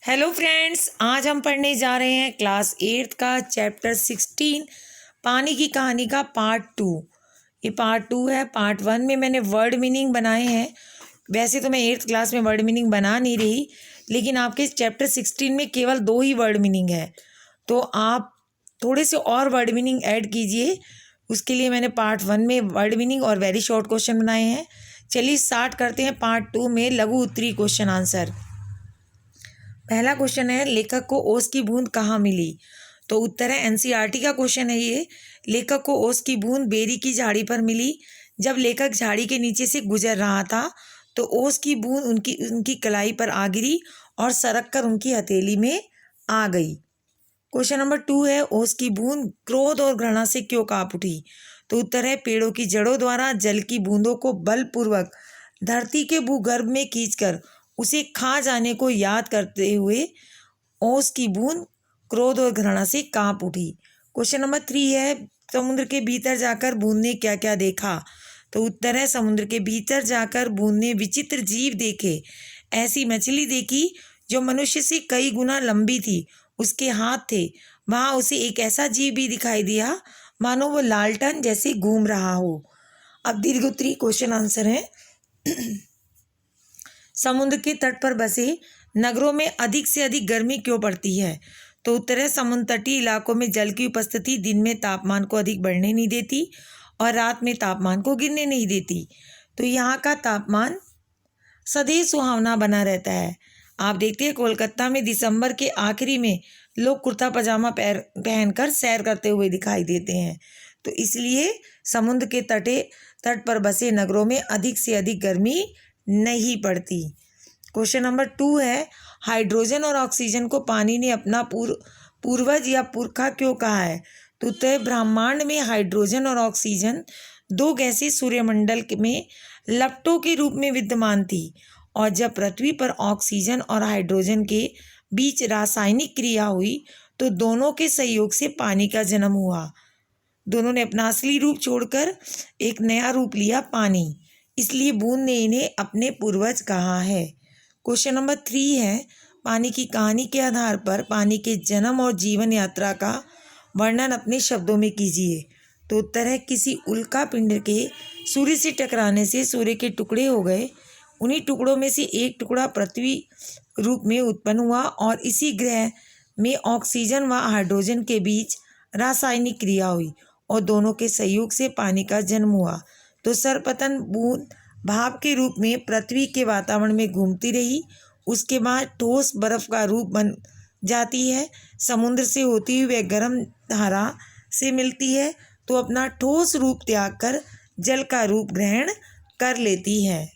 Hello friends, आज हम पढ़ने जा रहे हैं क्लास 8 का चैप्टर 16 पानी की कहानी का पार्ट 2। ये पार्ट 2 है। पार्ट 1 में मैंने वर्ड मीनिंग बनाए हैं। वैसे तो मैं 8th क्लास में वर्ड मीनिंग बना नहीं रही, लेकिन आपके चैप्टर 16 में केवल 2 ही वर्ड मीनिंग है, तो आप थोड़े से और वर्ड मीनिंग ऐड कीजिए। उसके लिए मैंने पार्ट 1 में वर्ड मीनिंग और वेरी शॉर्ट क्वेश्चन बनाए हैं। चलिए स्टार्ट करते हैं पार्ट 2 में लघु उत्तरी क्वेश्चन आंसर। पहला क्वेश्चन है, लेखक को ओस की बूंद कहाँ मिली? तो उत्तर है एनसीईआरटी का क्वेश्चन है ये। लेखक को ओस की बूंद बेरी की झाड़ी पर मिली। जब लेखक झाड़ी के नीचे से गुजर रहा था तो ओस की बूंद उनकी कलाई पर आ गिरी और सरक कर उनकी हथेली में आ गई। क्वेश्चन नंबर 2 है, ओस की बूंद क्रोध और घृणा से क्यों कांप उठी? तो उत्तर है पेड़ों की जड़ों द्वारा जल की बूंदों को बलपूर्वक धरती के भूगर्भ में खींचकर उसे खा जाने को याद करते हुए ओस की बूंद क्रोध और घृणा से कांप उठी। क्वेश्चन नंबर 3 है, समुद्र के भीतर जाकर बूंद ने क्या क्या देखा? तो उत्तर है समुद्र के भीतर जाकर बूंद ने विचित्र जीव देखे। ऐसी मछली देखी जो मनुष्य से कई गुना लंबी थी, उसके हाथ थे। वहाँ उसे एक ऐसा जीव भी दिखाई दिया मानो वो लालटन जैसे घूम रहा हो। अब दीर्घोत्तरी क्वेश्चन आंसर है। समुद्र के तट पर बसे नगरों में अधिक से अधिक गर्मी क्यों पड़ती है? तो उत्तर है समुद्र तटीय इलाकों में जल की उपस्थिति दिन में तापमान को अधिक बढ़ने नहीं देती और रात में तापमान को गिरने नहीं देती। तो यहाँ का तापमान सदैव सुहावना बना रहता है। आप देखते हैं कोलकाता में दिसंबर के आखिरी में लोग कुर्ता पजामा पहनकर सैर करते हुए दिखाई देते हैं। तो इसलिए समुद्र के तट पर बसे नगरों में अधिक से अधिक गर्मी नहीं पड़ती। क्वेश्चन नंबर 2 है, हाइड्रोजन और ऑक्सीजन को पानी ने अपना पूर्वज या पुरखा क्यों कहा है? तो उत्तर ब्रह्मांड में हाइड्रोजन और ऑक्सीजन दो गैसें सूर्यमंडल में लपटों के रूप में विद्यमान थी, और जब पृथ्वी पर ऑक्सीजन और हाइड्रोजन के बीच रासायनिक क्रिया हुई तो दोनों के सहयोग से पानी का जन्म हुआ। दोनों ने अपना असली रूप छोड़कर एक नया रूप लिया, पानी। इसलिए बूंद ने इन्हें अपने पूर्वज कहा है। क्वेश्चन नंबर 3 है, पानी की कहानी के आधार पर पानी के जन्म और जीवन यात्रा का वर्णन अपने शब्दों में कीजिए। तो उत्तर है किसी उल्का पिंड के सूर्य से टकराने से सूर्य के टुकड़े हो गए। उन्हीं टुकड़ों में से एक टुकड़ा पृथ्वी रूप में उत्पन्न हुआ और इसी ग्रह में ऑक्सीजन व हाइड्रोजन के बीच रासायनिक क्रिया हुई और दोनों के सहयोग से पानी का जन्म हुआ। तो सर्वप्रथम बूंद भाप के रूप में पृथ्वी के वातावरण में घूमती रही, उसके बाद ठोस बर्फ का रूप बन जाती है। समुद्र से होती हुई वह गर्म धारा से मिलती है तो अपना ठोस रूप त्याग कर जल का रूप ग्रहण कर लेती है।